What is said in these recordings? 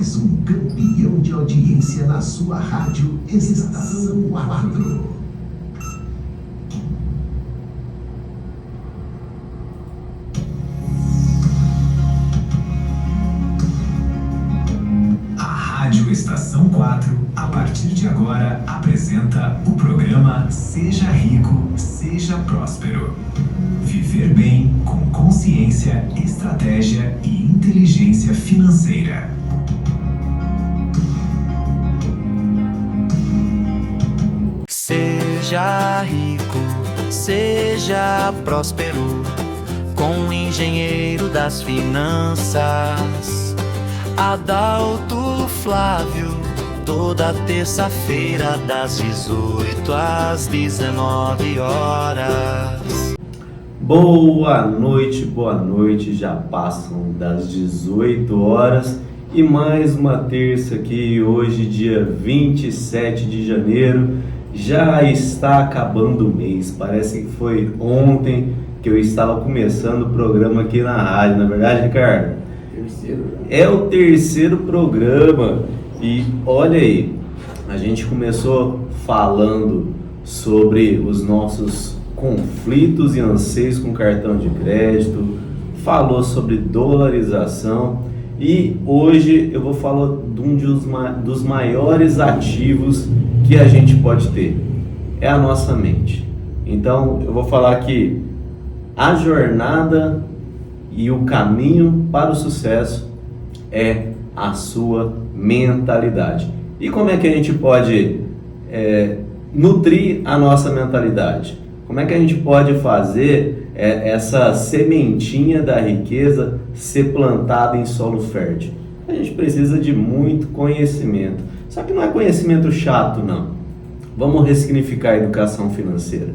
mais um campeão de audiência na sua rádio Estação 4. A Rádio Estação 4, a partir de agora, apresenta o programa Seja Rico, Seja Próspero. Viver bem com consciência, estratégia e inteligência financeira. Seja rico, seja próspero, com o engenheiro das finanças, Adalto Flávio, toda terça-feira das 18 às 19 horas. Boa noite, já passam das 18 horas e mais uma terça aqui, hoje dia 27 de janeiro, já está acabando o mês, parece que foi ontem que eu estava começando o programa aqui na rádio, na verdade, Ricardo? É o terceiro programa e olha aí, a gente começou falando sobre os nossos conflitos e anseios com cartão de crédito, falou sobre dolarização e hoje eu vou falar de um dos maiores ativos que a gente pode ter, é a nossa mente. Então eu vou falar que a jornada e o caminho para o sucesso é a sua mentalidade. E como é que a gente pode nutrir a nossa mentalidade? Como é que a gente pode fazer essa sementinha da riqueza ser plantada em solo fértil? A gente precisa de muito conhecimento. Só que não é conhecimento chato, não. Vamos ressignificar a educação financeira.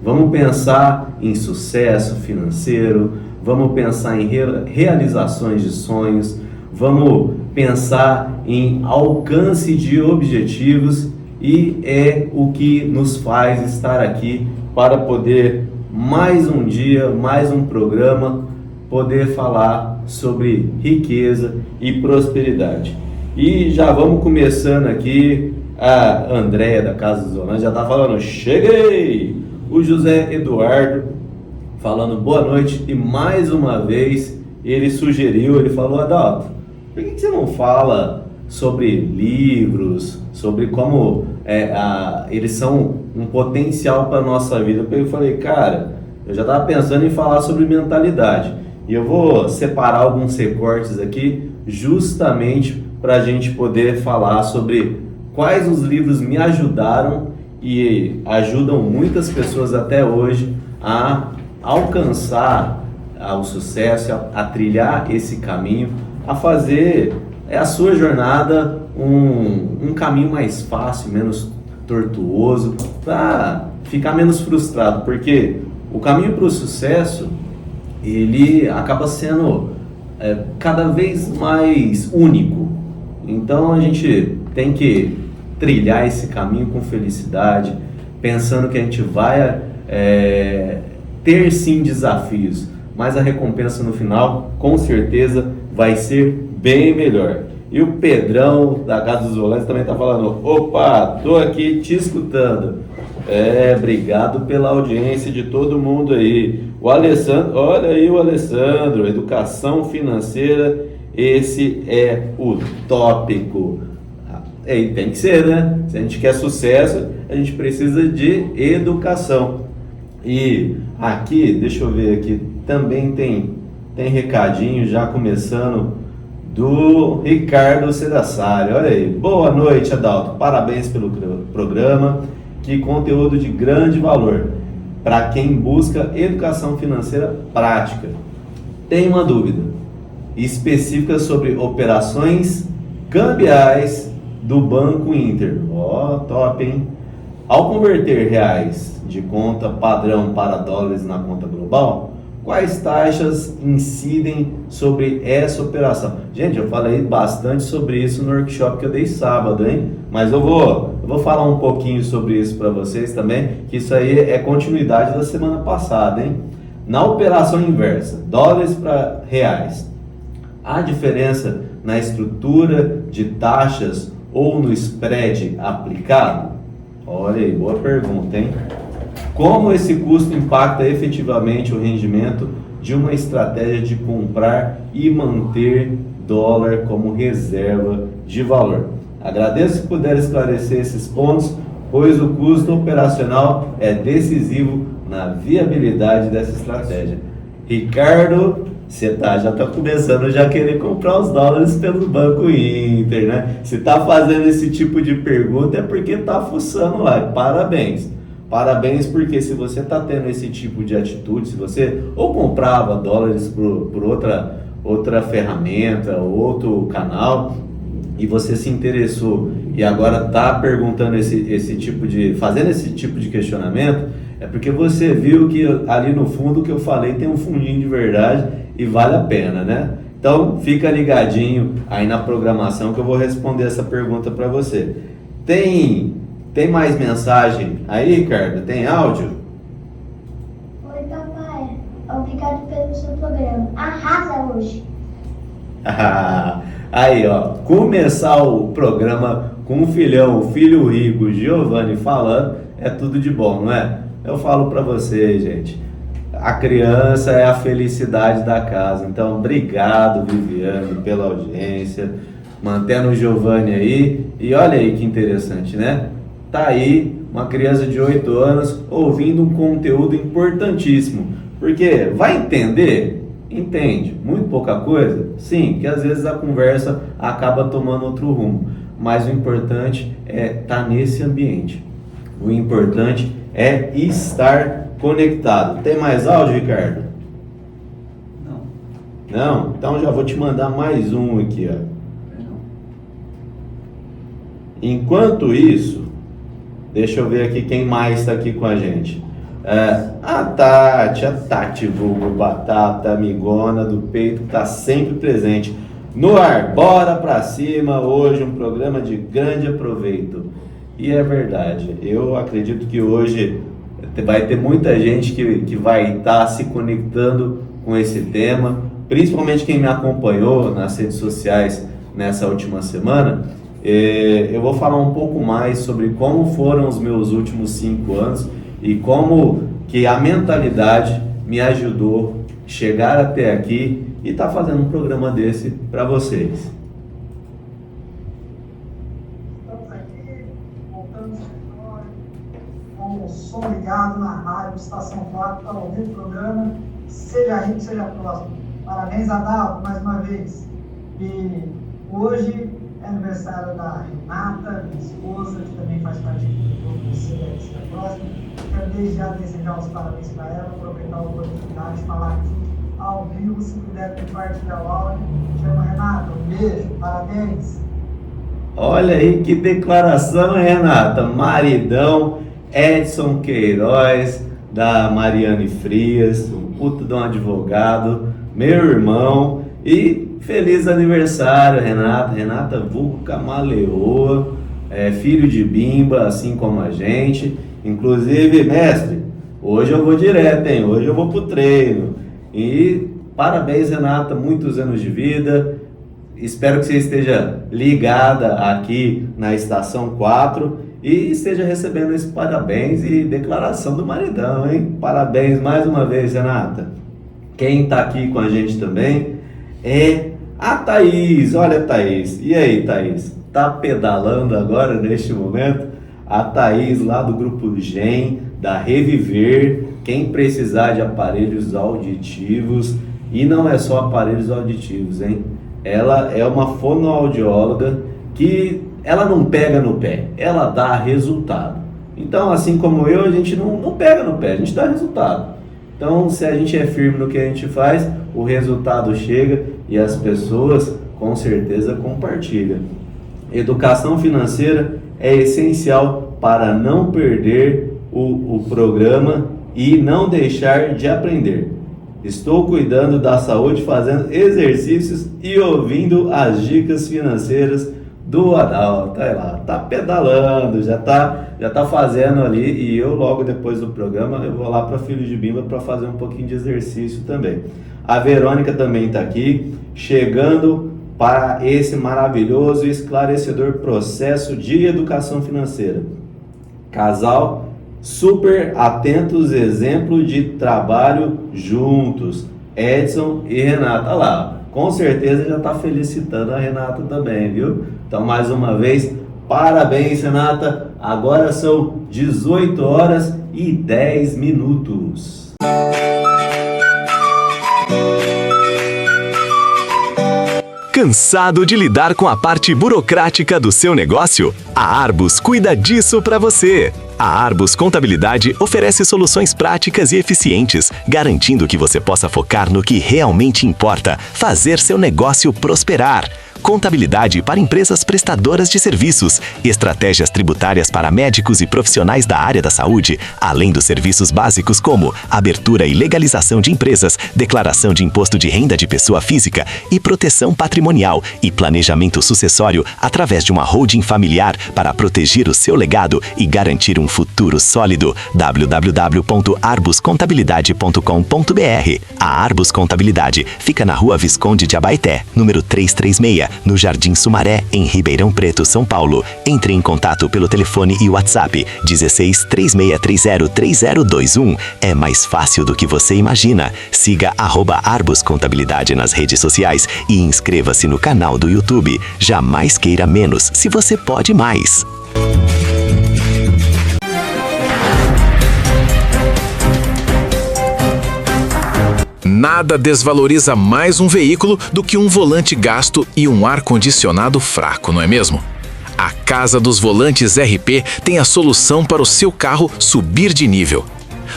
Vamos pensar em sucesso financeiro, vamos pensar em realizações de sonhos, vamos pensar em alcance de objetivos e é o que nos faz estar aqui para poder, mais um dia, mais um programa, poder falar sobre riqueza e prosperidade. E já vamos começando aqui, a Andréia da Casa dos Holandes já está falando, cheguei! O José Eduardo falando boa noite e mais uma vez ele sugeriu, ele falou, Adalto, por que você não fala sobre livros, sobre como eles são um potencial para a nossa vida? Eu falei, cara, eu já estava pensando em falar sobre mentalidade e eu vou separar alguns recortes aqui justamente para a gente poder falar sobre quais os livros me ajudaram e ajudam muitas pessoas até hoje a alcançar o sucesso, a trilhar esse caminho, a fazer a sua jornada um caminho mais fácil, menos tortuoso, para ficar menos frustrado, porque o caminho para o sucesso ele acaba sendo cada vez mais único. Então a gente tem que trilhar esse caminho com felicidade, pensando que a gente vai ter sim desafios, mas a recompensa no final com certeza vai ser bem melhor. E o Pedrão da Casa dos Holandes também está falando, opa, tô aqui te escutando. Obrigado pela audiência de todo mundo aí. O Alessandro, olha aí o Alessandro, educação financeira, esse é o tópico. Tem que ser, né? Se a gente quer sucesso, a gente precisa de educação. E aqui, deixa eu ver aqui, também tem recadinho já começando do Ricardo Sedassari. Olha aí, boa noite, Adalto, parabéns pelo programa, que conteúdo de grande valor para quem busca educação financeira prática. Tem uma dúvida específica sobre operações cambiais do Banco Inter. Top, hein? Ao converter reais de conta padrão para dólares na conta global, quais taxas incidem sobre essa operação? Gente, eu falei bastante sobre isso no workshop que eu dei sábado, hein? Mas eu vou falar um pouquinho sobre isso para vocês também, que isso aí é continuidade da semana passada, hein? Na operação inversa, dólares para reais, a diferença na estrutura de taxas ou no spread aplicado? Olha aí, boa pergunta, hein? Como esse custo impacta efetivamente o rendimento de uma estratégia de comprar e manter dólar como reserva de valor? Agradeço se puder esclarecer esses pontos, pois o custo operacional é decisivo na viabilidade dessa estratégia. Ricardo, você já está começando a querer comprar os dólares pelo Banco Inter, né? Se está fazendo esse tipo de pergunta é porque está fuçando lá. Parabéns. Parabéns, porque se você está tendo esse tipo de atitude, se você ou comprava dólares por outra ferramenta, outro canal, e você se interessou e agora está perguntando fazendo esse tipo de questionamento, é porque você viu que ali no fundo que eu falei tem um fundinho de verdade e vale a pena, né? Então fica ligadinho aí na programação que eu vou responder essa pergunta para você. Tem mais mensagem aí, Ricardo? Tem áudio? Oi, papai. Obrigado pelo seu programa. Arrasa hoje. Aí, ó, começar o programa com o filho rico, Giovanni, falando, é tudo de bom, não é? Eu falo para vocês, gente, a criança é a felicidade da casa. Então, obrigado, Viviane, pela audiência, mantendo o Giovanni aí. E olha aí que interessante, né? Tá aí uma criança de 8 anos ouvindo um conteúdo importantíssimo. Porque vai entender? Entende. Muito pouca coisa? Sim, que às vezes a conversa acaba tomando outro rumo. Mas o importante é estar nesse ambiente. O importante é estar conectado. Tem mais áudio, Ricardo? Não? Então já vou te mandar mais um aqui, ó. Enquanto isso, deixa eu ver aqui quem mais está aqui com a gente. A Tati, vulgo Batata, amigona do peito, está sempre presente. No ar, bora pra cima, hoje um programa de grande aproveito. E é verdade, eu acredito que hoje vai ter muita gente que vai estar se conectando com esse tema, principalmente quem me acompanhou nas redes sociais nessa última semana. Eu vou falar um pouco mais sobre como foram os meus últimos 5 anos e como que a mentalidade me ajudou a chegar até aqui e tá fazendo um programa desse para vocês. Estamos aqui, voltando no escritório, com o som ligado na rádio Estação 4, para ouvir o programa. Seja rico, seja próximo. Parabéns, Adalto, mais uma vez. E hoje é aniversário da Renata, minha esposa, que também faz parte do grupo Seja Rico, Seja Próximo. Quero desde já desejar os parabéns para ela, aproveitar a oportunidade de falar aqui ao vivo, se puder compartilhar o áudio. Chama Renata, um beijo, parabéns. Olha aí que declaração, Renata. Maridão, Edson Queiroz, da Mariane Frias, um puto de um advogado, meu irmão. E feliz aniversário, Renata. Renata vulgo Camaleoa, filho de Bimba, assim como a gente. Inclusive, mestre, hoje eu vou direto, hein? Hoje eu vou pro treino. E parabéns, Renata, muitos anos de vida. Espero que você esteja ligada aqui na Estação 4 e esteja recebendo esse parabéns e declaração do maridão, hein? Parabéns mais uma vez, Renata. Quem está aqui com a gente também é a Thaís. Olha, Thaís. E aí, Thaís? Tá pedalando agora neste momento? A Thaís lá do Grupo GEM, da Reviver. Quem precisar de aparelhos auditivos, e não é só aparelhos auditivos, hein? Ela é uma fonoaudióloga que ela não pega no pé, ela dá resultado. Então, assim como eu, a gente não pega no pé, a gente dá resultado. Então, se a gente é firme no que a gente faz, o resultado chega e as pessoas com certeza compartilham. Educação financeira é essencial para não perder o programa e não deixar de aprender. Estou cuidando da saúde, fazendo exercícios e ouvindo as dicas financeiras do Adalto. Tá lá, tá pedalando, já tá fazendo ali, e eu logo depois do programa eu vou lá para Filho de Bimba para fazer um pouquinho de exercício também. A Verônica também está aqui, chegando para esse maravilhoso e esclarecedor processo de educação financeira. Casal super atentos, exemplo de trabalho juntos, Edson e Renata. Olha lá, com certeza já está felicitando a Renata também, viu? Então, mais uma vez, parabéns, Renata. Agora são 18 horas e 10 minutos. Cansado de lidar com a parte burocrática do seu negócio? A Arbus cuida disso para você. A Arbus Contabilidade oferece soluções práticas e eficientes, garantindo que você possa focar no que realmente importa, fazer seu negócio prosperar. Contabilidade para empresas prestadoras de serviços, estratégias tributárias para médicos e profissionais da área da saúde, além dos serviços básicos como abertura e legalização de empresas, declaração de imposto de renda de pessoa física e proteção patrimonial e planejamento sucessório através de uma holding familiar para proteger o seu legado e garantir um futuro sólido. www.arbuscontabilidade.com.br. A Arbus Contabilidade fica na Rua Visconde de Abaeté, número 336, no Jardim Sumaré, em Ribeirão Preto, São Paulo. Entre em contato pelo telefone e WhatsApp 16 3630 3021. É mais fácil do que você imagina. Siga @Arbus Contabilidade nas redes sociais e inscreva-se no canal do YouTube. Jamais queira menos se você pode mais. Nada desvaloriza mais um veículo do que um volante gasto e um ar-condicionado fraco, não é mesmo? A Casa dos Volantes RP tem a solução para o seu carro subir de nível.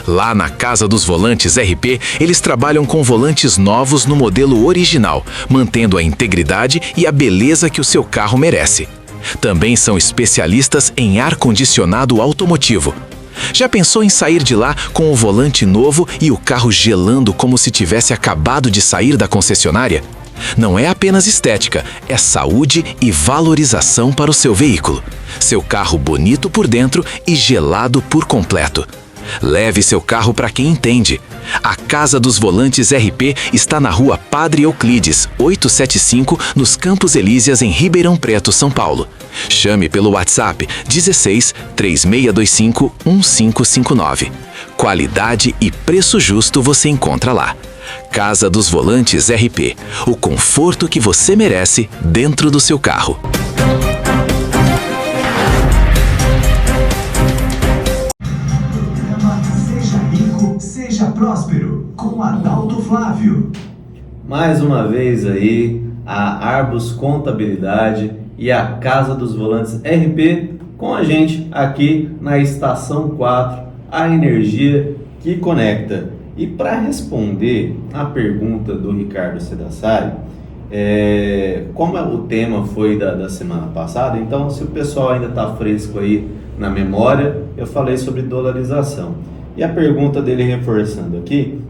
Lá na Casa dos Volantes RP, eles trabalham com volantes novos no modelo original, mantendo a integridade e a beleza que o seu carro merece. Também são especialistas em ar-condicionado automotivo. Já pensou em sair de lá com o volante novo e o carro gelando como se tivesse acabado de sair da concessionária? Não é apenas estética, é saúde e valorização para o seu veículo. Seu carro bonito por dentro e gelado por completo. Leve seu carro para quem entende. A Casa dos Volantes RP está na Rua Padre Euclides, 875, nos Campos Elíseas, em Ribeirão Preto, São Paulo. Chame pelo WhatsApp 16 3625 1559. Qualidade e preço justo você encontra lá. Casa dos Volantes RP. O conforto que você merece dentro do seu carro. Seja próspero, com Adalto Flávio. Mais uma vez aí, a Arbus Contabilidade e a Casa dos Volantes RP com a gente aqui na Estação 4, a energia que conecta. E para responder a pergunta do Ricardo Sedassari, como o tema foi da semana passada, então se o pessoal ainda está fresco aí na memória, eu falei sobre dolarização. E a pergunta dele, reforçando aqui,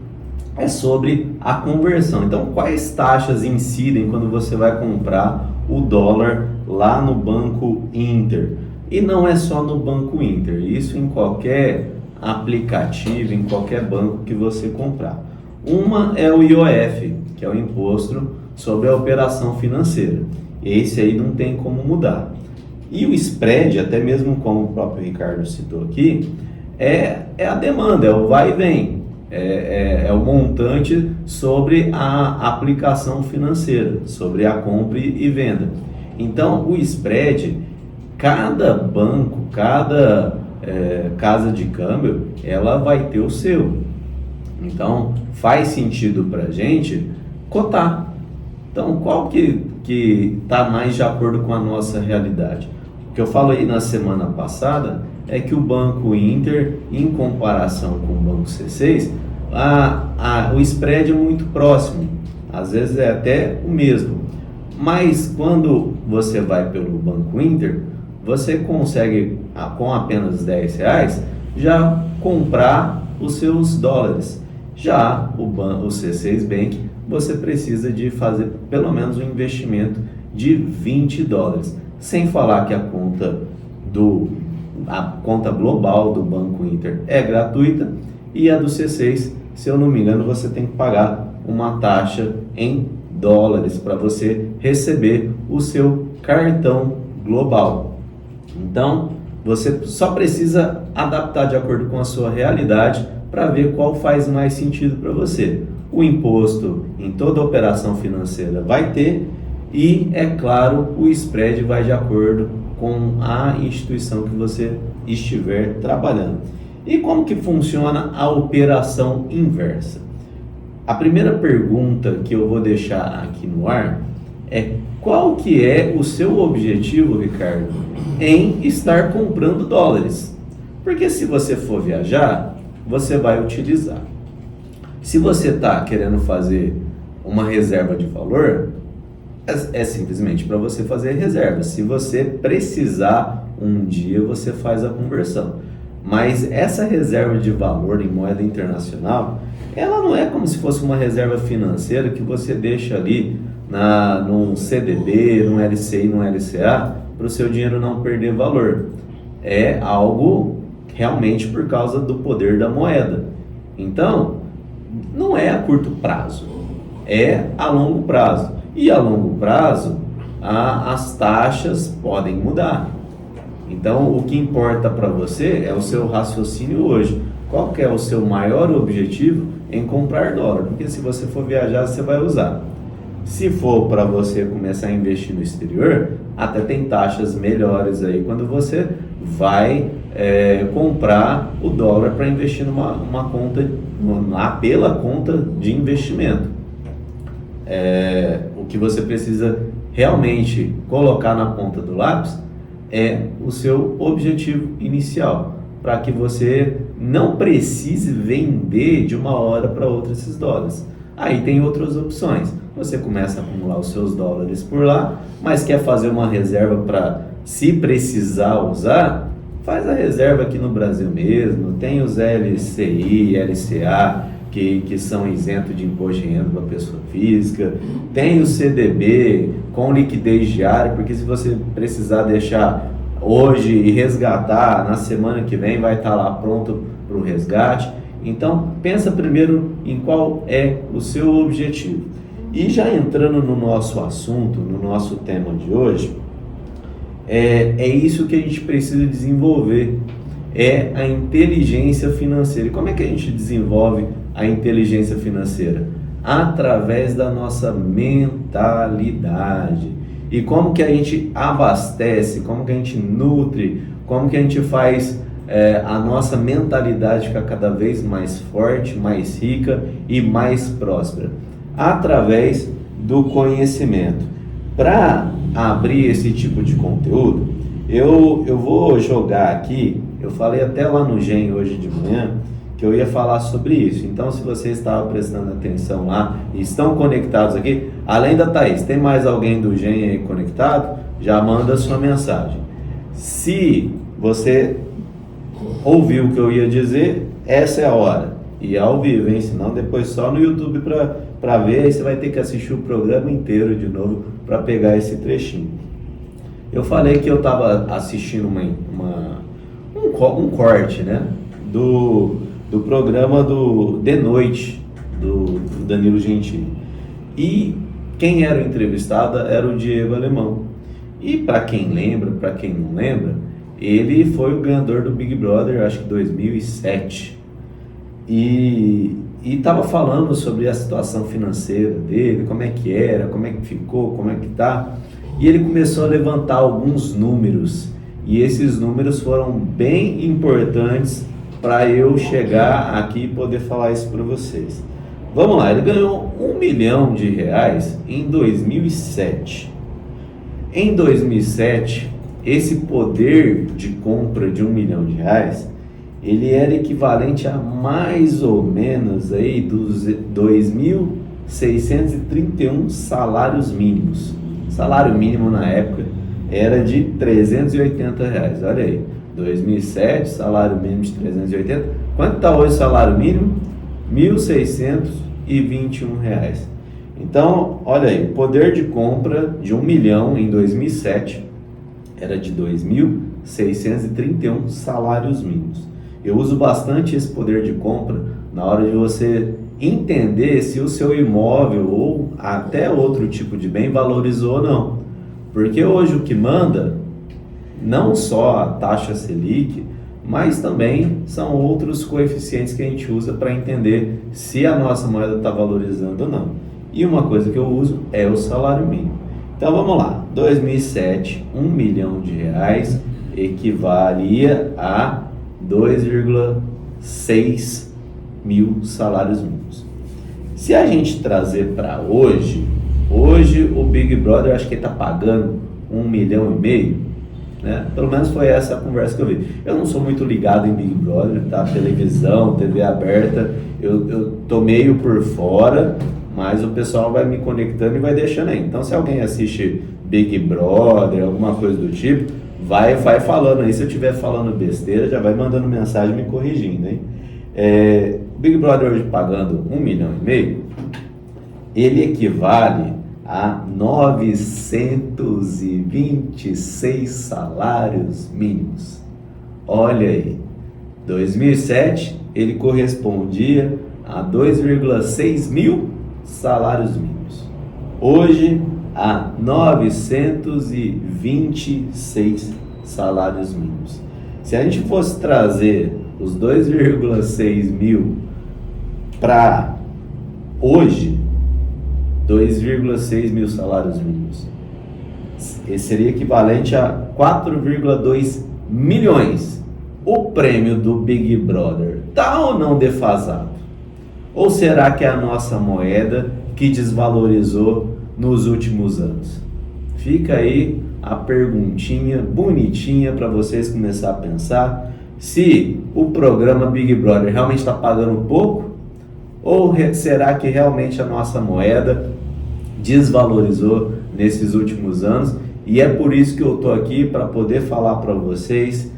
é sobre a conversão. Então, quais taxas incidem quando você vai comprar o dólar lá no Banco Inter? E não é só no Banco Inter, isso em qualquer aplicativo, em qualquer banco que você comprar. Uma é o IOF, que é o Imposto sobre a Operação Financeira. Esse aí não tem como mudar. E o spread, até mesmo como o próprio Ricardo citou aqui, é a demanda, é o vai e vem, é o montante sobre a aplicação financeira, sobre a compra e venda. Então, o spread, cada banco, cada casa de câmbio, ela vai ter o seu. Então, faz sentido para a gente cotar. Então, qual que está mais de acordo com a nossa realidade? O que eu falei na semana passada é que o Banco Inter, em comparação com o Banco C6, o spread é muito próximo, às vezes é até o mesmo. Mas quando você vai pelo Banco Inter, você consegue, com apenas R$10, já comprar os seus dólares. Já o C6 Bank, você precisa de fazer pelo menos um investimento de $20. Sem falar que a conta global do Banco Inter é gratuita e a do C6, se eu não me engano, você tem que pagar uma taxa em dólares para você receber o seu cartão global. Então, você só precisa adaptar de acordo com a sua realidade para ver qual faz mais sentido para você. O imposto em toda operação financeira vai ter e, é claro, o spread vai de acordo com a instituição que você estiver trabalhando. E como que funciona a operação inversa? A primeira pergunta que eu vou deixar aqui no ar é: qual que é o seu objetivo, Ricardo, em estar comprando dólares? Porque se você for viajar, você vai utilizar. Se você está querendo fazer uma reserva de valor, é simplesmente para você fazer reserva. Se você precisar, um dia você faz a conversão. Mas essa reserva de valor em moeda internacional, ela não é como se fosse uma reserva financeira que você deixa ali num CDB, num LCI, num LCA, para o seu dinheiro não perder valor. É algo realmente por causa do poder da moeda. Então, não é a curto prazo, é a longo prazo. E a longo prazo, as taxas podem mudar. Então, o que importa para você é o seu raciocínio hoje. Qual que é o seu maior objetivo em comprar dólar? Porque se você for viajar, você vai usar. Se for para você começar a investir no exterior, até tem taxas melhores aí quando você vai comprar o dólar para investir numa conta, pela conta de investimento. O que você precisa realmente colocar na ponta do lápis é o seu objetivo inicial, para que você não precise vender de uma hora para outra esses dólares. Aí tem outras opções. Você começa a acumular os seus dólares por lá, mas quer fazer uma reserva para, se precisar usar, faz a reserva aqui no Brasil mesmo. Tem os LCI, LCA, que são isentos de imposto de renda para pessoa física. Tem o CDB com liquidez diária, porque se você precisar deixar hoje e resgatar, na semana que vem vai estar lá pronto para o resgate. Então, pensa primeiro em qual é o seu objetivo. E já entrando no nosso assunto, no nosso tema de hoje, é isso que a gente precisa desenvolver, é a inteligência financeira. E como é que a gente desenvolve a inteligência financeira? Através da nossa mentalidade. E como que a gente abastece, como que a gente nutre, como que a gente faz a nossa mentalidade ficar cada vez mais forte, mais rica e mais próspera? Através do conhecimento. Para abrir esse tipo de conteúdo, eu vou jogar aqui, eu falei até lá no GEM hoje de manhã, que eu ia falar sobre isso. Então, se você estava prestando atenção lá e estão conectados aqui, além da Thaís, tem mais alguém do GEM aí conectado? Já manda a sua mensagem. Se você ouviu o que eu ia dizer, essa é a hora. E ao vivo, hein? Senão depois só no YouTube para ver, aí você vai ter que assistir o programa inteiro de novo para pegar esse trechinho. Eu falei que eu estava assistindo um corte, né, do programa de noite do Danilo Gentili. E quem era o entrevistado era o Diego Alemão. E para quem lembra, para quem não lembra, ele foi o ganhador do Big Brother, acho que 2007. E estava falando sobre a situação financeira dele, como é que era, como é que ficou, como é que tá. E ele começou a levantar alguns números. E esses números foram bem importantes para eu chegar aqui e poder falar isso para vocês. Vamos lá, ele ganhou R$1 milhão em 2007. Em 2007, esse poder de compra de R$1 milhão, ele era equivalente a mais ou menos aí dos 2.631 salários mínimos. Salário mínimo na época era de R$380. Olha aí, 2007, salário mínimo de 380. Quanto está hoje o salário mínimo? R$1.621. Então, olha aí, o poder de compra de R$1 milhão em 2007 era de 2.631 salários mínimos. Eu uso bastante esse poder de compra na hora de você entender se o seu imóvel ou até outro tipo de bem valorizou ou não. Porque hoje o que manda, não só a taxa Selic, mas também são outros coeficientes que a gente usa para entender se a nossa moeda está valorizando ou não. E uma coisa que eu uso é o salário mínimo. Então vamos lá, 2007, R$ 1 milhão equivalia a 2,6 mil salários mínimos. Se a gente trazer para hoje o Big Brother, acho que ele está pagando R$ 1,5 milhão, né? Pelo menos foi essa a conversa que eu vi. Eu não sou muito ligado em Big Brother, tá? Televisão, TV aberta, eu tô meio por fora, mas o pessoal vai me conectando e vai deixando aí. Então, se alguém assiste Big Brother, alguma coisa do tipo, vai falando aí. Se eu estiver falando besteira, já vai mandando mensagem me corrigindo, hein? Big Brother hoje pagando R$ 1,5 milhão, ele equivale a 926 salários mínimos. Olha aí, 2007 ele correspondia a 2,6 mil salários mínimos. Hoje a 926 salários mínimos. Se a gente fosse trazer os 2,6 mil para hoje, 2,6 mil salários mínimos, esse seria equivalente a 4,2 milhões. O prêmio do Big Brother tá ou não defasado? Ou será que é a nossa moeda que desvalorizou nos últimos anos? Fica aí a perguntinha bonitinha para vocês começar a pensar se o programa Big Brother realmente está pagando pouco, ou será que realmente a nossa moeda desvalorizou nesses últimos anos? E é por isso que eu estou aqui, para poder falar para vocês,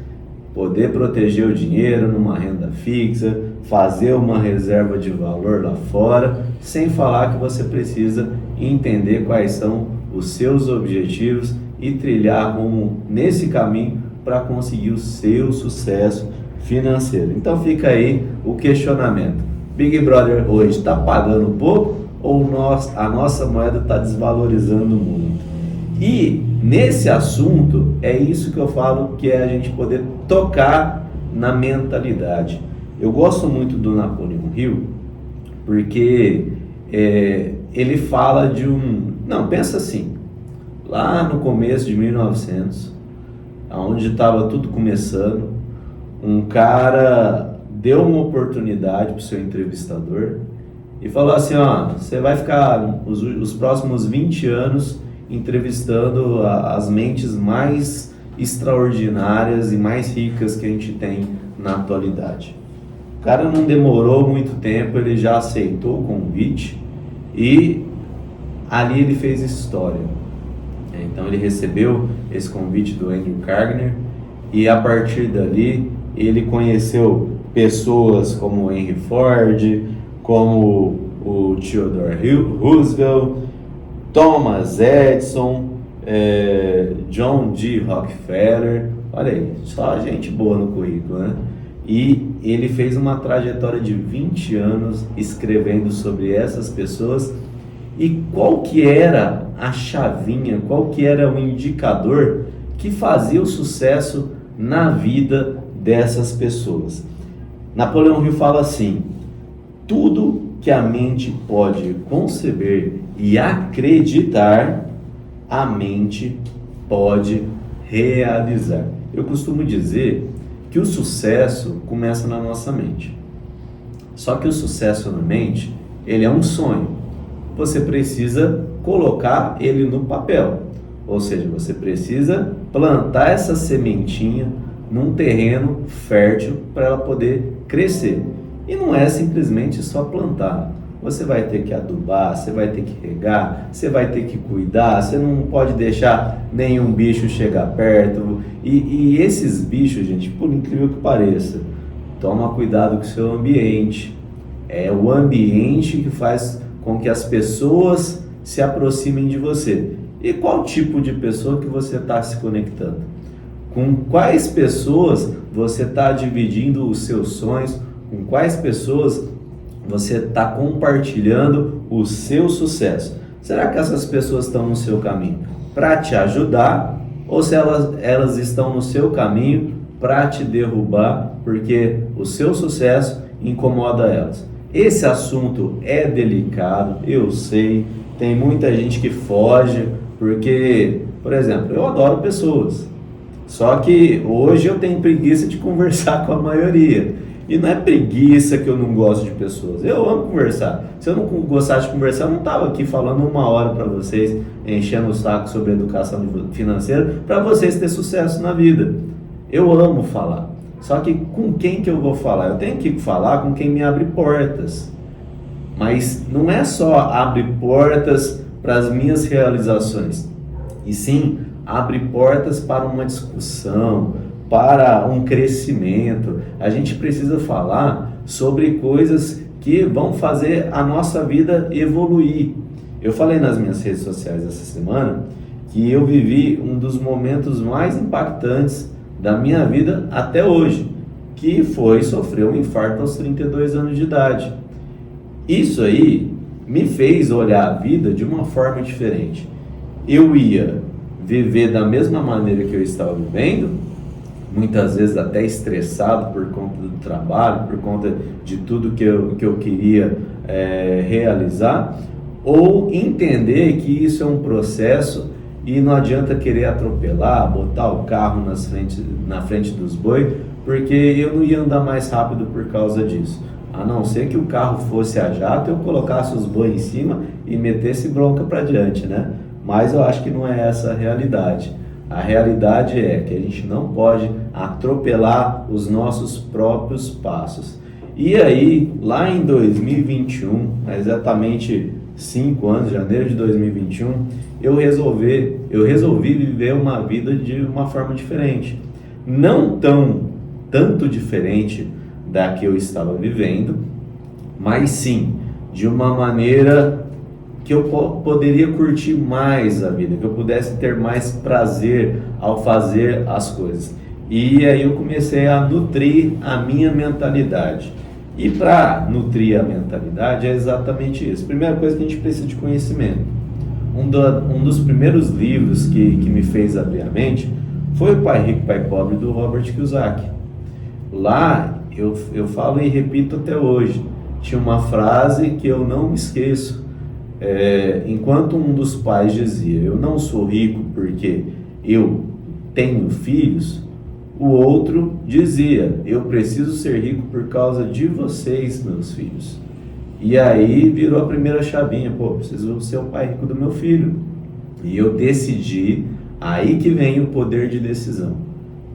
poder proteger o dinheiro numa renda fixa, fazer uma reserva de valor lá fora, sem falar que você precisa entender quais são os seus objetivos e trilhar rumo nesse caminho para conseguir o seu sucesso financeiro. Então fica aí o questionamento: Big Brother hoje está pagando pouco ou a nossa moeda está desvalorizando muito? E nesse assunto é isso que eu falo, que é a gente poder tocar na mentalidade. Eu gosto muito do Napoleão Hill, porque ele fala de não, pensa assim, lá no começo de 1900, onde estava tudo começando, um cara deu uma oportunidade para o seu entrevistador e falou assim: ó, você vai ficar os próximos 20 anos entrevistando as mentes mais extraordinárias e mais ricas que a gente tem na atualidade. O cara não demorou muito tempo, ele já aceitou o convite e ali ele fez história. Então ele recebeu esse convite do Andrew Carnegie e a partir dali ele conheceu pessoas como Henry Ford, como o Theodore Roosevelt, Thomas Edison, John D. Rockefeller. Olha aí, só gente boa no currículo, né? E ele fez uma trajetória de 20 anos escrevendo sobre essas pessoas. E qual que era a chavinha, qual que era o indicador que fazia o sucesso na vida dessas pessoas? Napoleão Hill fala assim: tudo que a mente pode conceber e acreditar, a mente pode realizar. Eu costumo dizer que o sucesso começa na nossa mente. Só que o sucesso na mente, ele é um sonho. Você precisa colocar ele no papel. Ou seja, você precisa plantar essa sementinha num terreno fértil para ela poder crescer. E não é simplesmente só plantar. Você vai ter que adubar, você vai ter que regar, você vai ter que cuidar, você não pode deixar nenhum bicho chegar perto. E esses bichos, gente, por incrível que pareça, toma cuidado com o seu ambiente. É o ambiente que faz com que as pessoas se aproximem de você. E qual tipo de pessoa que você está se conectando? Com quais pessoas você está dividindo os seus sonhos? Com quais pessoas você está compartilhando o seu sucesso. Será que essas pessoas estão no seu caminho para te ajudar ou se elas estão no seu caminho para te derrubar porque o seu sucesso incomoda elas? Esse assunto é delicado, eu sei, tem muita gente que foge porque, por exemplo, eu adoro pessoas, só que hoje eu tenho preguiça de conversar com a maioria. E não é preguiça que eu não gosto de pessoas, eu amo conversar. Se eu não gostasse de conversar, eu não estava aqui falando 1 hora para vocês, enchendo o saco sobre educação financeira, para vocês terem sucesso na vida. Eu amo falar, só que com quem que eu vou falar? Eu tenho que falar com quem me abre portas. Mas não é só abrir portas para as minhas realizações, e sim abre portas para uma discussão, para um crescimento. A gente precisa falar sobre coisas que vão fazer a nossa vida evoluir. Eu falei nas minhas redes sociais essa semana que eu vivi um dos momentos mais impactantes da minha vida até hoje, que foi sofrer um infarto aos 32 anos de idade. Isso aí me fez olhar a vida de uma forma diferente. Eu ia viver da mesma maneira que eu estava vivendo, muitas vezes até estressado por conta do trabalho, por conta de tudo que eu queria realizar, ou entender que isso é um processo e não adianta querer atropelar, botar o carro na frente dos bois, porque eu não ia andar mais rápido por causa disso. A não ser que o carro fosse a jato, eu colocasse os bois em cima e metesse bronca para diante, né? Mas eu acho que não é essa a realidade. A realidade é que a gente não pode atropelar os nossos próprios passos. E aí, lá em 2021, exatamente 5 anos, janeiro de 2021, eu resolvi viver uma vida de uma forma diferente. Não tanto diferente da que eu estava vivendo, mas sim de uma maneira que eu poderia curtir mais a vida, que eu pudesse ter mais prazer ao fazer as coisas. E aí eu comecei a nutrir a minha mentalidade. E para nutrir a mentalidade é exatamente isso. Primeira coisa que a gente precisa de conhecimento. Um dos primeiros livros que me fez abrir a mente foi O Pai Rico, Pai Pobre, do Robert Kiyosaki. Lá eu falo e repito até hoje. Tinha uma frase que eu não me esqueço. Enquanto um dos pais dizia: eu não sou rico porque eu tenho filhos, o outro dizia: eu preciso ser rico por causa de vocês, meus filhos. E aí virou a primeira chavinha: preciso ser o pai rico do meu filho. E eu decidi, aí que vem o poder de decisão.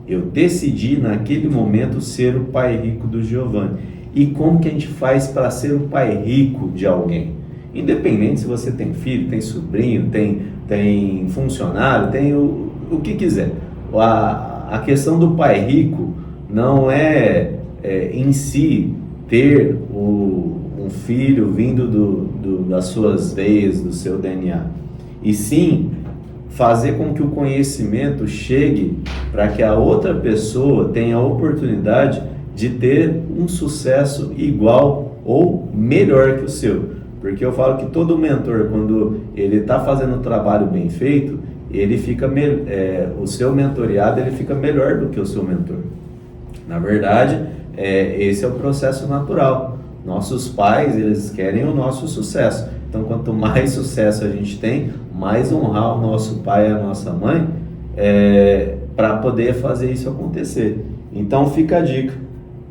Eu decidi naquele momento ser o pai rico do Giovanni. E como que a gente faz para ser o pai rico de alguém? Independente se você tem filho, tem sobrinho, tem funcionário, tem o que quiser. A questão do pai rico não é em si ter um filho vindo das suas veias, do seu DNA, e sim fazer com que o conhecimento chegue para que a outra pessoa tenha a oportunidade de ter um sucesso igual ou melhor que o seu. Porque eu falo que todo mentor, quando ele está fazendo um trabalho bem feito, ele fica o seu mentoreado ele fica melhor do que o seu mentor. Na verdade, esse é o processo natural. Nossos pais, eles querem o nosso sucesso. Então, quanto mais sucesso a gente tem, mais honrar o nosso pai e a nossa mãe para poder fazer isso acontecer. Então, fica a dica.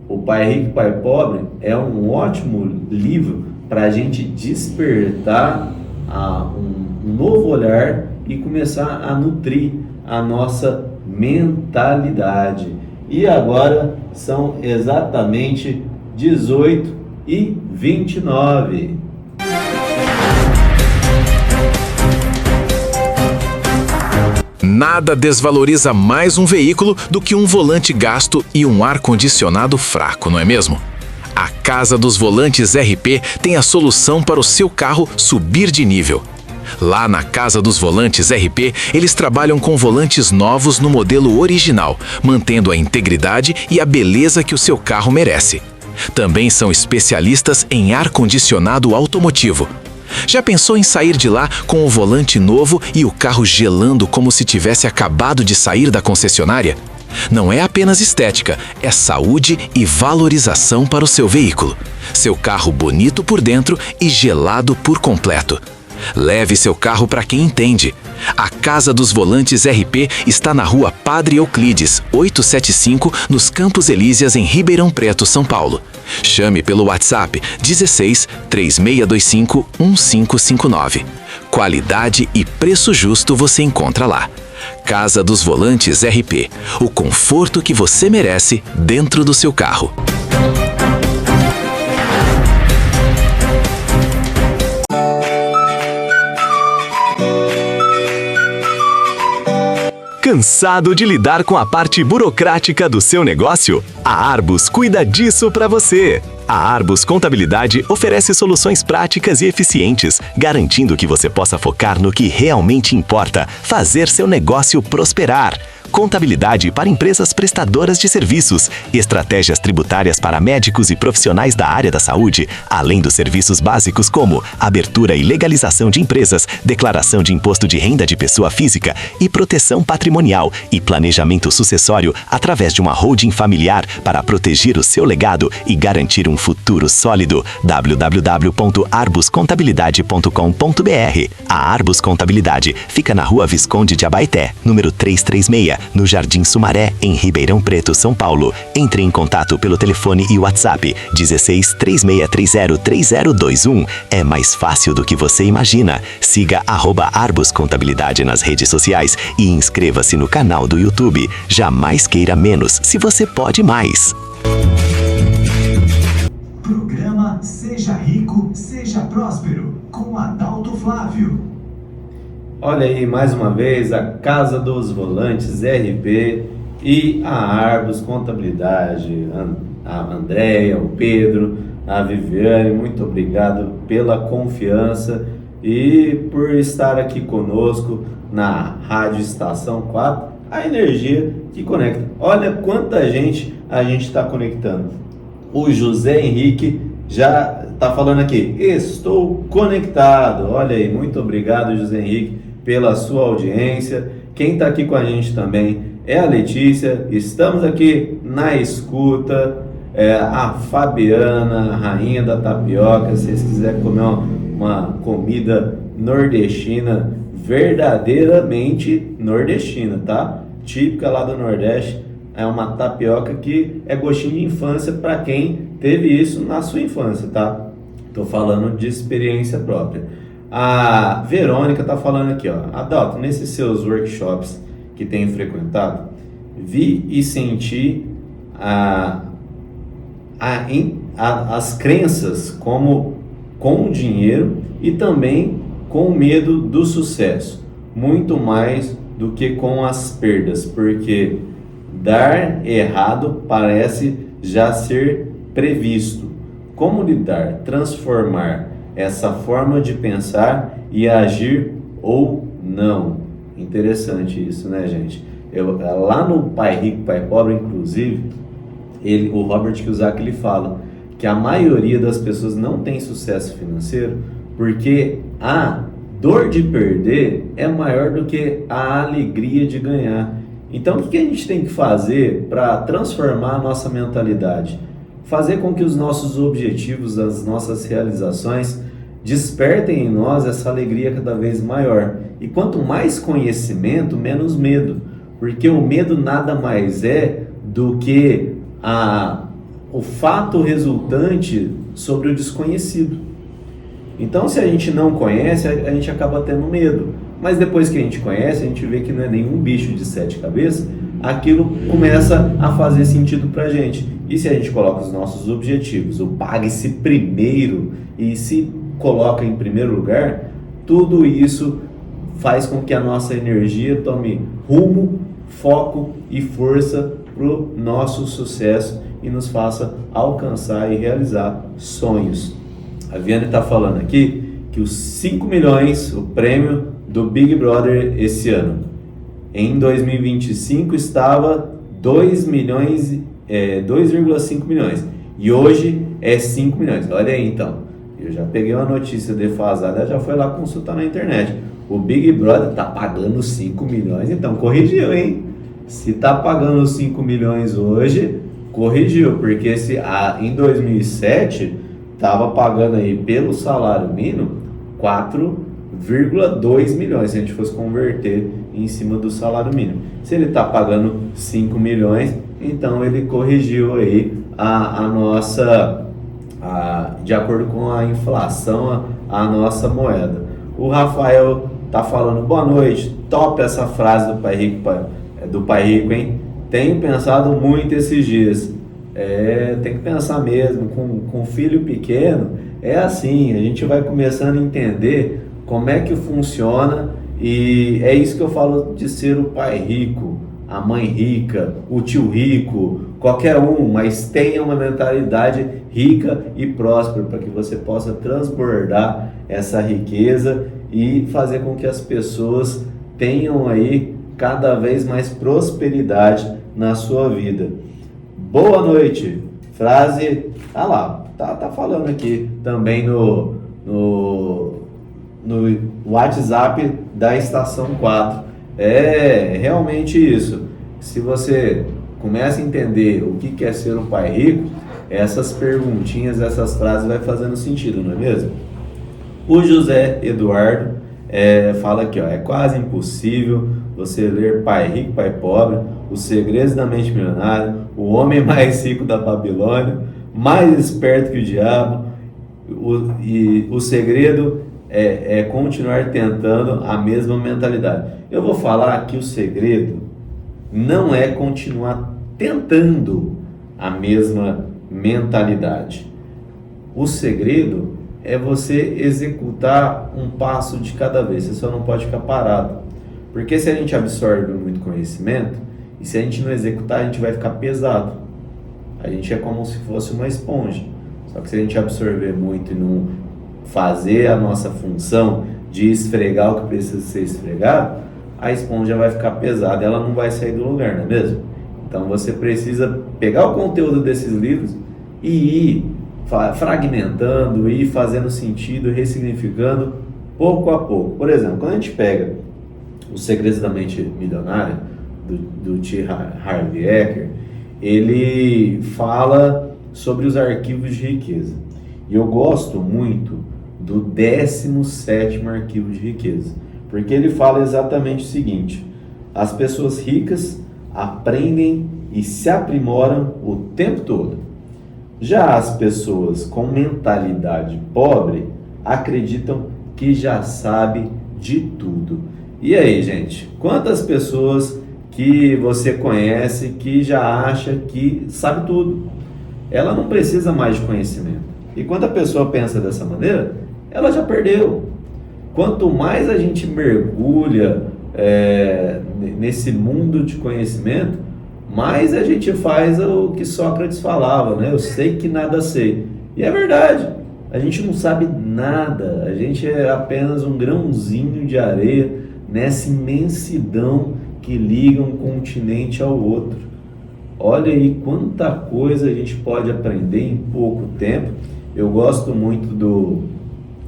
O Pai Rico, Pai Pobre é um ótimo livro para a gente despertar um novo olhar e começar a nutrir a nossa mentalidade. E agora são exatamente 18h29. Nada desvaloriza mais um veículo do que um volante gasto e um ar-condicionado fraco, não é mesmo? A Casa dos Volantes RP tem a solução para o seu carro subir de nível. Lá na Casa dos Volantes RP, eles trabalham com volantes novos no modelo original, mantendo a integridade e a beleza que o seu carro merece. Também são especialistas em ar-condicionado automotivo. Já pensou em sair de lá com o volante novo e o carro gelando como se tivesse acabado de sair da concessionária? Não é apenas estética, é saúde e valorização para o seu veículo. Seu carro bonito por dentro e gelado por completo. Leve seu carro para quem entende. A Casa dos Volantes RP está na Rua Padre Euclides, 875, nos Campos Elíseas, em Ribeirão Preto, São Paulo. Chame pelo WhatsApp 16 3625 1559. Qualidade e preço justo você encontra lá. Casa dos Volantes RP, o conforto que você merece dentro do seu carro. Cansado de lidar com a parte burocrática do seu negócio? A Arbus cuida disso para você. A Arbus Contabilidade oferece soluções práticas e eficientes, garantindo que você possa focar no que realmente importa, fazer seu negócio prosperar. Contabilidade para empresas prestadoras de serviços, estratégias tributárias para médicos e profissionais da área da saúde, além dos serviços básicos como abertura e legalização de empresas, declaração de imposto de renda de pessoa física e proteção patrimonial e planejamento sucessório através de uma holding familiar para proteger o seu legado e garantir um futuro sólido. www.arbuscontabilidade.com.br. A Arbus Contabilidade fica na Rua Visconde de Abaeté, número 336, no Jardim Sumaré, em Ribeirão Preto, São Paulo. Entre em contato pelo telefone e WhatsApp 16 3630 3021. É mais fácil do que você imagina. Siga @Arbus Contabilidade nas redes sociais e inscreva-se no canal do YouTube. Jamais queira menos, se você pode mais. Programa Seja Rico, Seja Próspero, com Adalto Flávio. Olha aí, mais uma vez, a Casa dos Volantes RP e a Arbus Contabilidade, a Andréia, o Pedro, a Viviane, muito obrigado pela confiança e por estar aqui conosco na Rádio Estação 4, a energia que conecta. Olha quanta gente a gente está conectando. O José Henrique já está falando aqui, estou conectado. Olha aí, muito obrigado, José Henrique, pela sua audiência. Quem está aqui com a gente também é a Letícia. Estamos aqui na escuta. A Fabiana, a rainha da tapioca. Se vocês quiserem comer uma comida nordestina, verdadeiramente nordestina, tá? Típica lá do Nordeste. É uma tapioca que é gostinho de infância para quem teve isso na sua infância, tá? Tô falando de experiência própria. A Verônica tá falando aqui, ó, Adalto, nesses seus workshops que tem frequentado, vi e senti as crenças como com o dinheiro e também com o medo do sucesso, muito mais do que com as perdas, porque dar errado parece já ser previsto. Como lidar, transformar essa forma de pensar e agir ou não? Interessante isso, né, gente? Lá no Pai Rico, Pai Pobre, inclusive, o Robert Kiyosaki, ele fala que a maioria das pessoas não tem sucesso financeiro porque a dor de perder é maior do que a alegria de ganhar. Então, o que a gente tem que fazer para transformar a nossa mentalidade? Fazer com que os nossos objetivos, as nossas realizações despertem em nós essa alegria cada vez maior. E quanto mais conhecimento, menos medo. Porque o medo nada mais é do que o fato resultante sobre o desconhecido. Então, se a gente não conhece, a gente acaba tendo medo. Mas depois que a gente conhece, a gente vê que não é nenhum bicho de 7 cabeças, aquilo começa a fazer sentido pra gente. E se a gente coloca os nossos objetivos, o pague-se primeiro e se coloca em primeiro lugar, tudo isso faz com que a nossa energia tome rumo, foco e força para o nosso sucesso e nos faça alcançar e realizar sonhos. A Viane está falando aqui que os 5 milhões, o prêmio do Big Brother esse ano, em 2025 estava 2,5 milhões E hoje é 5 milhões. Olha aí então. Eu já peguei uma notícia defasada, já foi lá consultar na internet. O Big Brother tá pagando 5 milhões, então corrigiu, hein? Se tá pagando 5 milhões hoje, corrigiu, porque em 2007 tava pagando aí pelo salário mínimo 4,2 milhões, se a gente fosse converter em cima do salário mínimo. Se ele tá pagando 5 milhões, então ele corrigiu aí a nossa, de acordo com a inflação, a nossa moeda. O Rafael tá falando, boa noite, top essa frase do Pai Rico, hein? Tenho pensado muito esses dias. Tem que pensar mesmo, com filho pequeno, é assim, a gente vai começando a entender como é que funciona, e é isso que eu falo de ser o pai rico, a mãe rica, o tio rico, qualquer um, mas tenha uma mentalidade rica e próspera para que você possa transbordar essa riqueza e fazer com que as pessoas tenham aí cada vez mais prosperidade na sua vida. Boa noite, frase, tá falando aqui também no WhatsApp da Estação 4. É realmente isso. Se você começa a entender o que é ser um pai rico, essas perguntinhas, essas frases vai fazendo sentido, não é mesmo? O José Eduardo fala aqui, é quase impossível você ler Pai Rico, Pai Pobre, Os Segredos da Mente Milionária, O Homem Mais Rico da Babilônia, Mais Esperto que o Diabo, e o segredo é continuar tentando a mesma mentalidade. Eu vou falar que o segredo não é continuar tentando a mesma mentalidade. O segredo é você executar um passo de cada vez. Você só não pode ficar parado. Porque se a gente absorve muito conhecimento, e se a gente não executar, a gente vai ficar pesado. A gente é como se fosse uma esponja. Só que se a gente absorver muito e não fazer a nossa função de esfregar o que precisa ser esfregado, a esponja vai ficar pesada e ela não vai sair do lugar, não é mesmo? Então você precisa pegar o conteúdo desses livros e ir fragmentando, ir fazendo sentido, ressignificando pouco a pouco. Por exemplo, quando a gente pega Os Segredos da Mente Milionária, do T. Harv Eker, ele fala sobre os arquivos de riqueza. E eu gosto muito do 17º arquivo de riqueza, porque ele fala exatamente o seguinte: as pessoas ricas aprendem e se aprimoram o tempo todo. Já as pessoas com mentalidade pobre acreditam que já sabe de tudo. E aí, gente, quantas pessoas que você conhece que já acha que sabe tudo? Ela não precisa mais de conhecimento. E quando a pessoa pensa dessa maneira, ela já perdeu. Quanto mais a gente mergulha nesse mundo de conhecimento, mais a gente faz o que Sócrates falava, né? Eu sei que nada sei. E é verdade, a gente não sabe nada, a gente é apenas um grãozinho de areia nessa imensidão que liga um continente ao outro. Olha aí quanta coisa a gente pode aprender em pouco tempo. Eu gosto muito do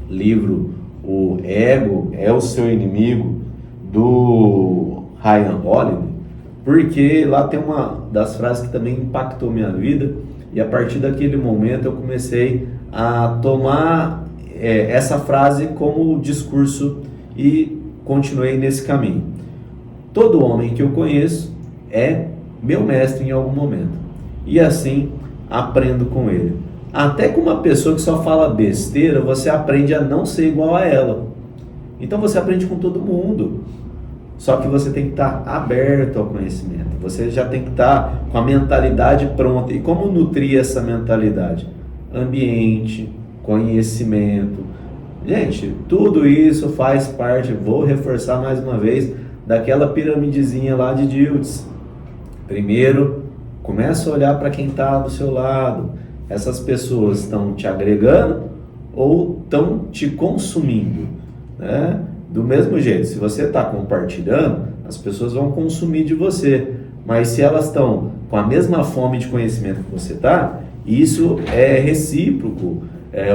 livro O Ego é o Seu Inimigo, do Ryan Holiday, porque lá tem uma das frases que também impactou minha vida, e a partir daquele momento eu comecei a tomar essa frase como discurso e continuei nesse caminho. Todo homem que eu conheço é meu mestre em algum momento, e assim aprendo com ele. Até com uma pessoa que só fala besteira, você aprende a não ser igual a ela. Então você aprende com todo mundo. Só que você tem que estar aberto ao conhecimento. Você já tem que estar com a mentalidade pronta. E como nutrir essa mentalidade? Ambiente, conhecimento. Gente, tudo isso faz parte, vou reforçar mais uma vez, daquela piramidezinha lá de Diltz. Primeiro, começa a olhar para quem está do seu lado. Essas pessoas estão te agregando ou estão te consumindo, né? Do mesmo jeito, se você está compartilhando, as pessoas vão consumir de você. Mas se elas estão com a mesma fome de conhecimento que você está, Isso é recíproco.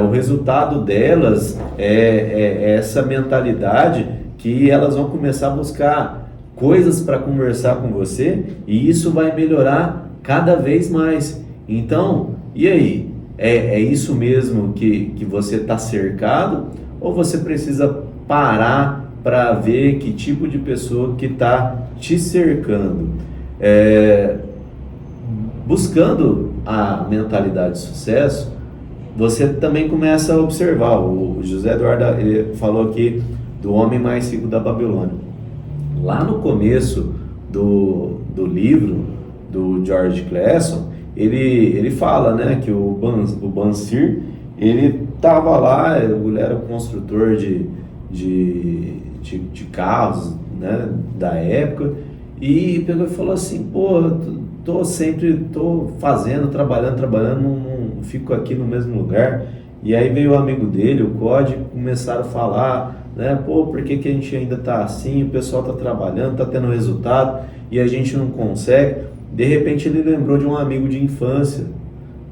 O resultado delas é essa mentalidade que elas vão começar a buscar coisas para conversar com você, e isso vai melhorar cada vez mais. Então, e aí? É isso mesmo que você está cercado? Ou você precisa parar para ver que tipo de pessoa que está te cercando? Buscando a mentalidade de sucesso, você também começa a observar. O José Eduardo ele falou aqui do homem mais rico da Babilônia. Lá no começo do livro do George Clason, ele fala, né, que o Bansir, ele estava lá, ele era construtor de carros, né, da época, e pegou e falou assim: pô, tô fazendo, trabalhando, não fico aqui no mesmo lugar. E aí veio o amigo dele, o Code, começaram a falar, né, pô, por que a gente ainda tá assim, o pessoal tá trabalhando, tá tendo resultado, e a gente não consegue. De repente ele lembrou de um amigo de infância,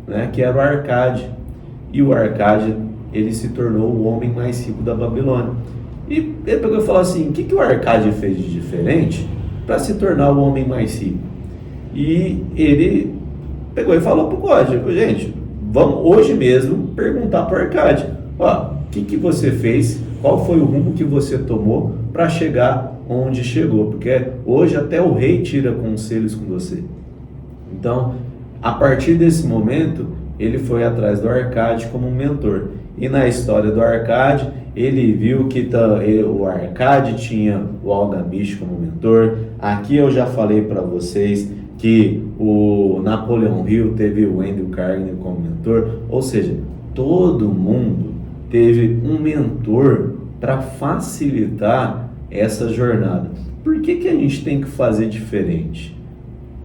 né, que era o Arcade. E o Arcade, ele se tornou o homem mais rico da Babilônia. E ele pegou e falou assim: o que o Arcade fez de diferente para se tornar o homem mais rico? E ele pegou e falou pro código: gente, vamos hoje mesmo perguntar pro Arcade, ó, o que você fez, qual foi o rumo que você tomou para chegar onde chegou, porque hoje até o rei tira conselhos com você. Então, a partir desse momento, ele foi atrás do Arcade como um mentor. E na história do Arcade, ele viu que o Arcade tinha o Algamish como mentor. Aqui eu já falei para vocês que o Napoleon Hill teve o Andrew Carnegie como mentor. Ou seja, todo mundo teve um mentor para facilitar essa jornada. Por que a gente tem que fazer diferente?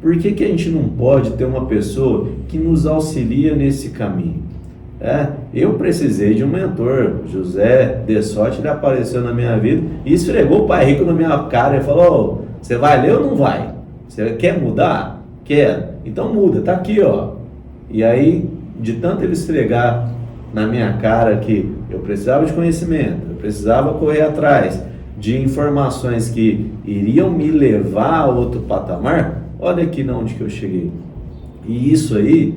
Por que a gente não pode ter uma pessoa que nos auxilia nesse caminho? Eu precisei de um mentor. José Dessotti, ele apareceu na minha vida e esfregou o Pai Rico na minha cara e falou: você vai ler ou não vai? Você quer mudar? Quer? Então muda, tá aqui, ó. E aí, de tanto ele esfregar na minha cara que eu precisava de conhecimento, eu precisava correr atrás de informações que iriam me levar a outro patamar, olha aqui na onde que eu cheguei. E isso aí,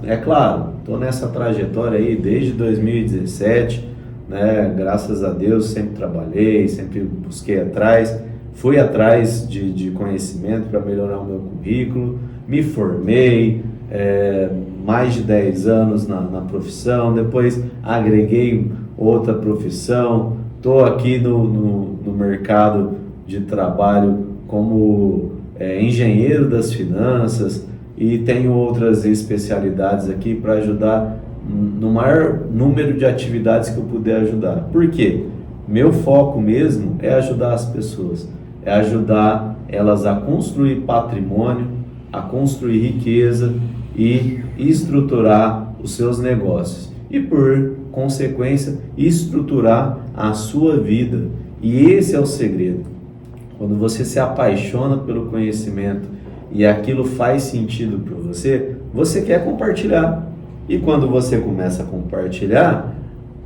é claro, estou nessa trajetória aí desde 2017, né? Graças a Deus sempre trabalhei, sempre busquei atrás, fui atrás de conhecimento para melhorar o meu currículo, me formei, mais de 10 anos na profissão, depois agreguei outra profissão, estou aqui no mercado de trabalho como engenheiro das finanças e tenho outras especialidades aqui para ajudar no maior número de atividades que eu puder ajudar. Por quê? Meu foco mesmo é ajudar as pessoas, é ajudar elas a construir patrimônio, a construir riqueza e estruturar os seus negócios e, por consequência, estruturar a sua vida. E esse é o segredo. Quando você se apaixona pelo conhecimento e aquilo faz sentido para você, você quer compartilhar. E quando você começa a compartilhar,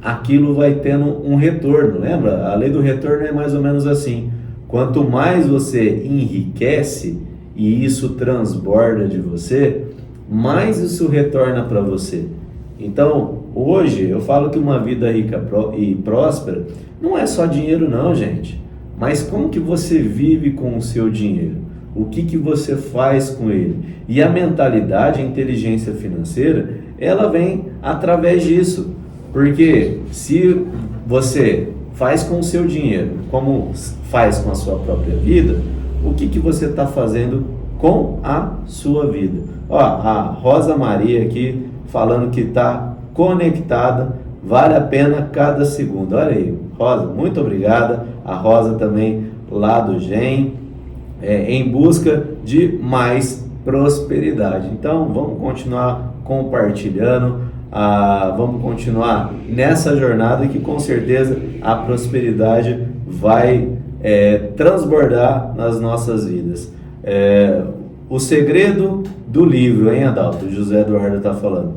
aquilo vai tendo um retorno. Lembra? A lei do retorno é mais ou menos assim. Quanto mais você enriquece e isso transborda de você, mais isso retorna para você. Então, hoje eu falo que uma vida rica e próspera não é só dinheiro não, gente. Mas como que você vive com o seu dinheiro? O que você faz com ele? E a mentalidade, a inteligência financeira, ela vem através disso. Porque se você faz com o seu dinheiro como faz com a sua própria vida, o que você está fazendo com a sua vida? Ó, a Rosa Maria aqui falando que está conectada, vale a pena cada segundo. Olha aí, Rosa, muito obrigada. A Rosa também lá do GEM, em busca de mais prosperidade. Então vamos continuar compartilhando, vamos continuar nessa jornada que com certeza a prosperidade vai transbordar nas nossas vidas. o segredo do livro, hein, Adalto? O José Eduardo está falando.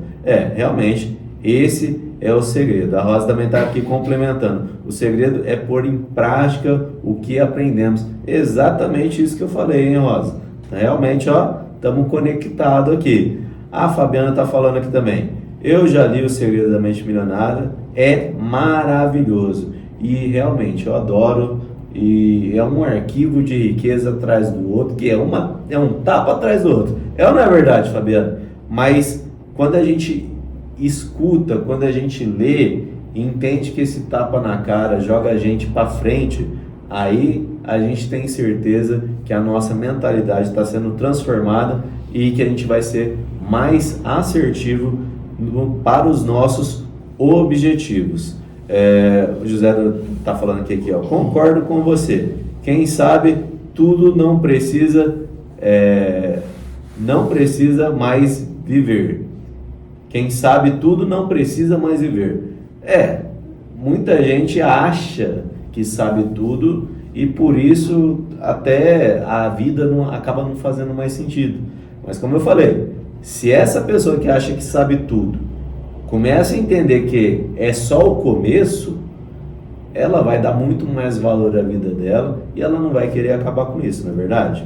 Realmente, esse é o segredo. A Rosa também está aqui complementando. O segredo é pôr em prática o que aprendemos. Exatamente isso que eu falei, hein, Rosa? Realmente, estamos conectados aqui. A Fabiana está falando aqui também. Eu já li O Segredo da Mente Milionária. É maravilhoso. E realmente, eu adoro. E é um arquivo de riqueza atrás do outro, que é um tapa atrás do outro. Não é verdade, Fabiana? Mas quando a gente escuta, quando a gente lê, entende que esse tapa na cara joga a gente para frente, aí a gente tem certeza que a nossa mentalidade está sendo transformada e que a gente vai ser mais assertivo para os nossos objetivos. O José está falando aqui, concordo com você. Quem sabe tudo não precisa mais viver. Quem sabe tudo não precisa mais viver. Muita gente acha que sabe tudo e por isso até a vida acaba não fazendo mais sentido. Mas como eu falei, se essa pessoa que acha que sabe tudo começa a entender que é só o começo, ela vai dar muito mais valor à vida dela e ela não vai querer acabar com isso, não é verdade?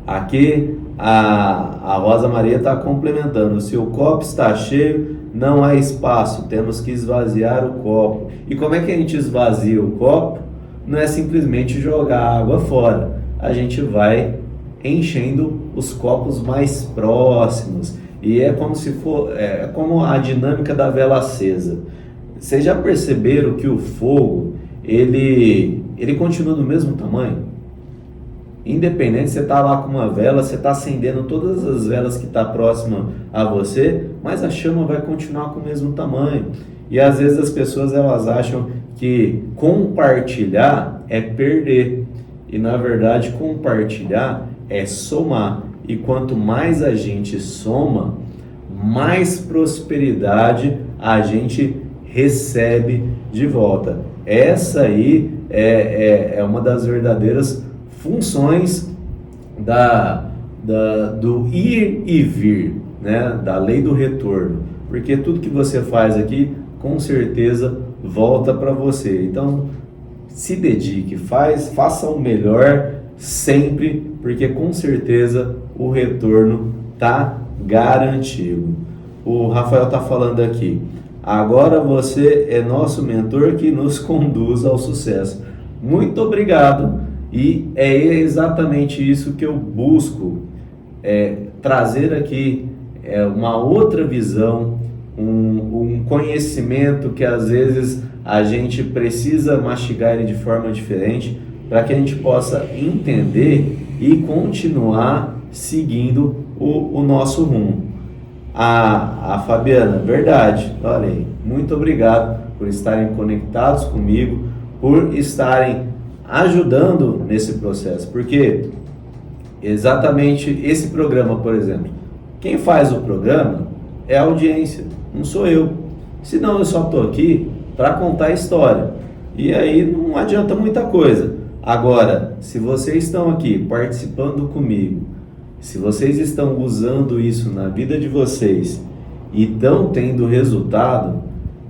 Aqui a Rosa Maria está complementando. Se o copo está cheio, não há espaço, temos que esvaziar o copo. E como é que a gente esvazia o copo? Não é simplesmente jogar água fora. A gente vai enchendo os copos mais próximos. E é como a dinâmica da vela acesa. Vocês já perceberam que o fogo, ele continua do mesmo tamanho? Independente, você está lá com uma vela, você está acendendo todas as velas que estão próximas a você, mas a chama vai continuar com o mesmo tamanho. E às vezes as pessoas elas acham que compartilhar é perder. E na verdade compartilhar é somar. E quanto mais a gente soma, mais prosperidade a gente recebe de volta. Essa aí é uma das verdadeiras funções do ir e vir, né? Da lei do retorno. Porque tudo que você faz aqui, com certeza, volta para você. Então, se dedique, faça o melhor sempre, porque com certeza o retorno está garantido. O Rafael está falando aqui. Agora você é nosso mentor que nos conduz ao sucesso. Muito obrigado. E é exatamente isso que eu busco, trazer aqui uma outra visão, um conhecimento que às vezes a gente precisa mastigar ele de forma diferente, para que a gente possa entender e continuar seguindo o nosso rumo. A Fabiana, verdade, olha aí, muito obrigado por estarem conectados comigo, por estarem ajudando nesse processo, porque exatamente esse programa, por exemplo, quem faz o programa é a audiência, não sou eu. Senão eu só estou aqui para contar a história, e aí não adianta muita coisa. Agora, se vocês estão aqui participando comigo, se vocês estão usando isso na vida de vocês e estão tendo resultado,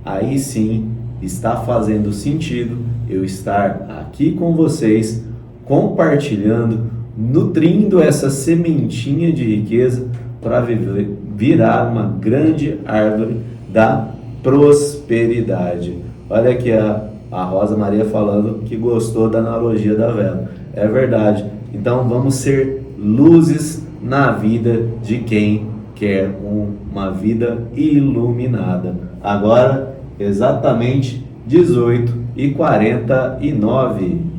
aí sim está fazendo sentido eu estar aqui com vocês, compartilhando, nutrindo essa sementinha de riqueza para virar uma grande árvore da prosperidade. Olha aqui a Rosa Maria falando que gostou da analogia da vela. É verdade. Então vamos ser luzes na vida de quem quer uma vida iluminada. Agora, exatamente 18h49.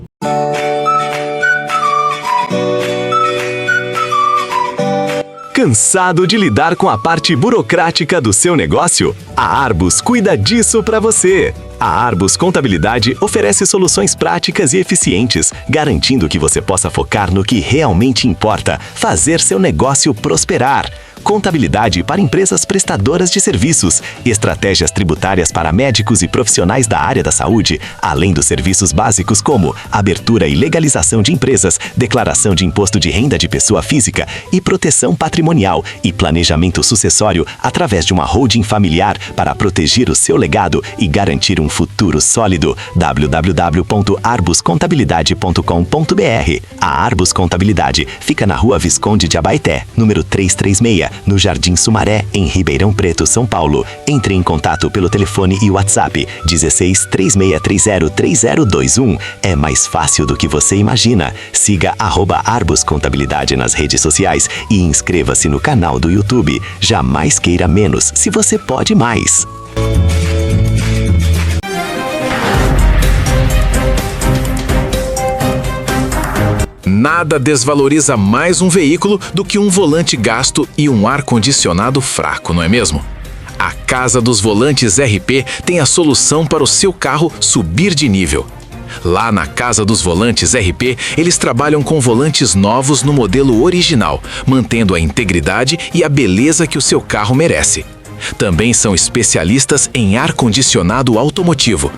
Cansado de lidar com a parte burocrática do seu negócio? A Arbus cuida disso para você. A Arbus Contabilidade oferece soluções práticas e eficientes, garantindo que você possa focar no que realmente importa, fazer seu negócio prosperar. contabilidade para empresas prestadoras de serviços, estratégias tributárias para médicos e profissionais da área da saúde, além dos serviços básicos como abertura e legalização de empresas, declaração de imposto de renda de pessoa física e proteção patrimonial e planejamento sucessório através de uma holding familiar para proteger o seu legado e garantir um futuro sólido. www.arbuscontabilidade.com.br. A Arbus Contabilidade fica na Rua Visconde de Abaeté, número 336, no Jardim Sumaré, em Ribeirão Preto, São Paulo. Entre em contato pelo telefone e WhatsApp 16 3630 3021. É mais fácil do que você imagina. Siga @Arbus Contabilidade nas redes sociais e inscreva-se no canal do YouTube. Jamais queira menos, se você pode mais. Nada desvaloriza mais um veículo do que um volante gasto e um ar-condicionado fraco, não é mesmo? A Casa dos Volantes RP tem a solução para o seu carro subir de nível. Lá na Casa dos Volantes RP, eles trabalham com volantes novos no modelo original, mantendo a integridade e a beleza que o seu carro merece. Também são especialistas em ar-condicionado automotivo.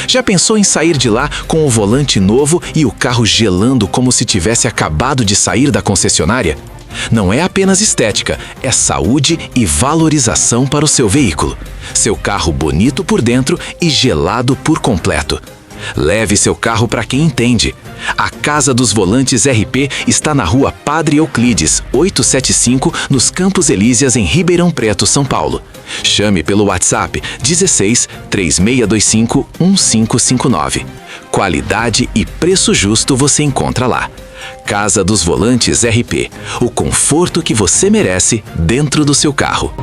Já pensou em sair de lá com o volante novo e o carro gelando como se tivesse acabado de sair da concessionária? Não é apenas estética, é saúde e valorização para o seu veículo. Seu carro bonito por dentro e gelado por completo. Leve seu carro para quem entende. A Casa dos Volantes RP está na Rua Padre Euclides, 875, nos Campos Elíseas, em Ribeirão Preto, São Paulo. Chame pelo WhatsApp 16 3625 1559. Qualidade e preço justo você encontra lá. Casa dos Volantes RP, o conforto que você merece dentro do seu carro.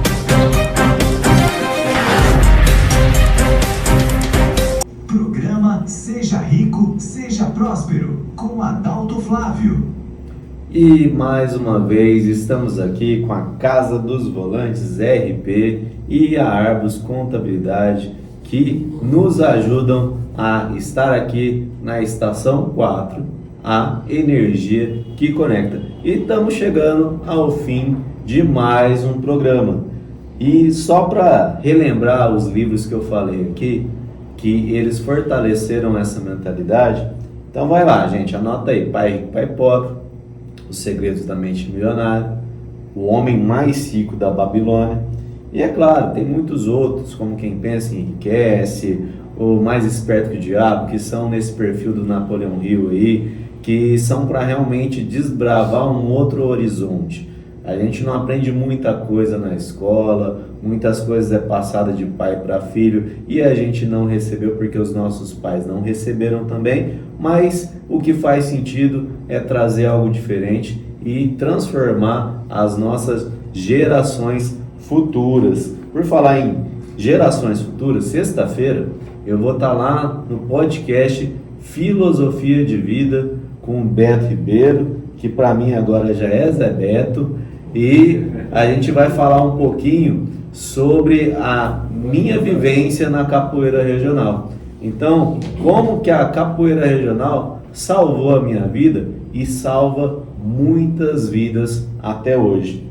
Programa Seja Rico, Seja Próspero, com Adalto Flávio. E mais uma vez estamos aqui com a Casa dos Volantes RP e a Arbus Contabilidade, que nos ajudam a estar aqui na Estação 4, a energia que conecta. E estamos chegando ao fim de mais um programa. E só para relembrar os livros que eu falei aqui, que eles fortaleceram essa mentalidade, então vai lá, gente, anota aí: Pai Rico, Pai Pobre, Os Segredos da Mente Milionária, O Homem Mais Rico da Babilônia. E é claro, tem muitos outros, como Quem Pensa Enriquece, O Mais Esperto que o Diabo, que são nesse perfil do Napoleão Hill aí, que são para realmente desbravar um outro horizonte. A gente não aprende muita coisa na escola, muitas coisas é passada de pai para filho e a gente não recebeu porque os nossos pais não receberam também, mas o que faz sentido é trazer algo diferente e transformar as nossas gerações futuras. Por falar em gerações futuras, sexta-feira eu vou estar lá no podcast Filosofia de Vida com Beto Ribeiro, que para mim agora já é Zé Beto, e a gente vai falar um pouquinho sobre a minha vivência na capoeira regional. Então, como que a capoeira regional salvou a minha vida e salva muitas vidas até hoje.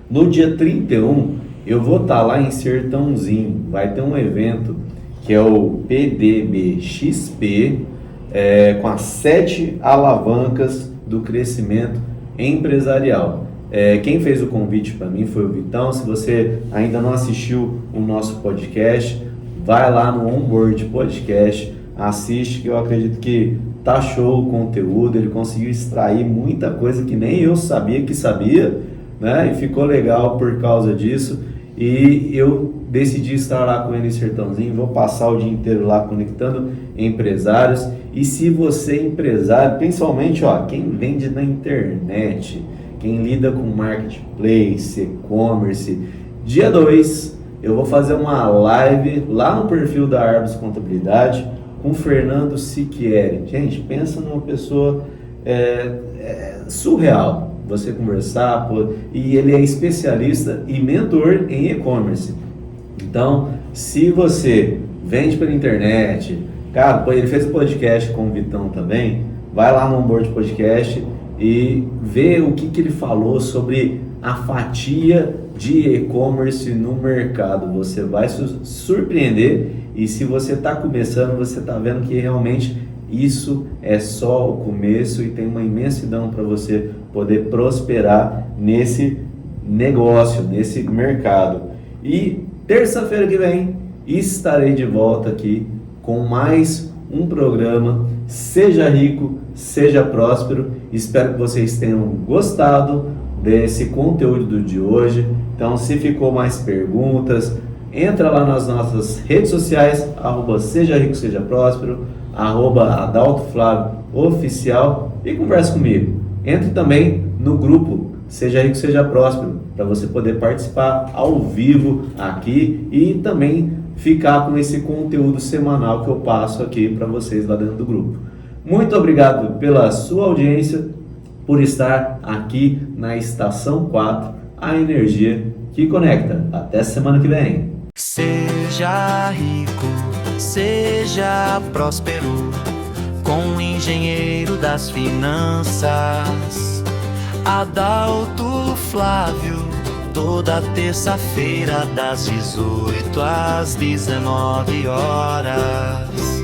No dia 31, eu vou estar lá em Sertãozinho, vai ter um evento que é o PDBXP, com as 7 alavancas do crescimento empresarial. Quem fez o convite para mim foi o Vitão. Se você ainda não assistiu o nosso podcast, vai lá no Onboard Podcast, assiste, que eu acredito que tá show o conteúdo. Ele conseguiu extrair muita coisa que nem eu sabia que sabia, né? E ficou legal por causa disso. E eu decidi estar lá com ele em Sertãozinho. Vou passar o dia inteiro lá conectando empresários. E se você é empresário, principalmente quem vende na internet, quem lida com marketplace, e-commerce, dia 2 eu vou fazer uma live lá no perfil da Arbus Contabilidade com Fernando Siquieri. Gente, pensa numa pessoa surreal você conversar, e ele é especialista e mentor em e-commerce. Então, se você vende pela internet, cara, ele fez um podcast com o Vitão também, vai lá no Onboard Podcast e ver o que ele falou sobre a fatia de e-commerce no mercado. Você vai se surpreender, e se você está começando, você está vendo que realmente isso é só o começo e tem uma imensidão para você poder prosperar nesse negócio, nesse mercado. E terça-feira que vem estarei de volta aqui com mais um programa Seja Rico, Seja Próspero. Espero que vocês tenham gostado desse conteúdo de hoje. Então, se ficou mais perguntas, entra lá nas nossas redes sociais, @Seja Rico, Seja Próspero, @Adalto Flávio Oficial, e converse comigo. Entre também no grupo Seja Rico, Seja Próspero, para você poder participar ao vivo aqui e também ficar com esse conteúdo semanal que eu passo aqui para vocês lá dentro do grupo. Muito obrigado pela sua audiência, por estar aqui na Estação 4, a energia que conecta. Até semana que vem. Seja rico, seja próspero, com o engenheiro das finanças, Adalto Flávio, toda terça-feira das 18 às 19 horas.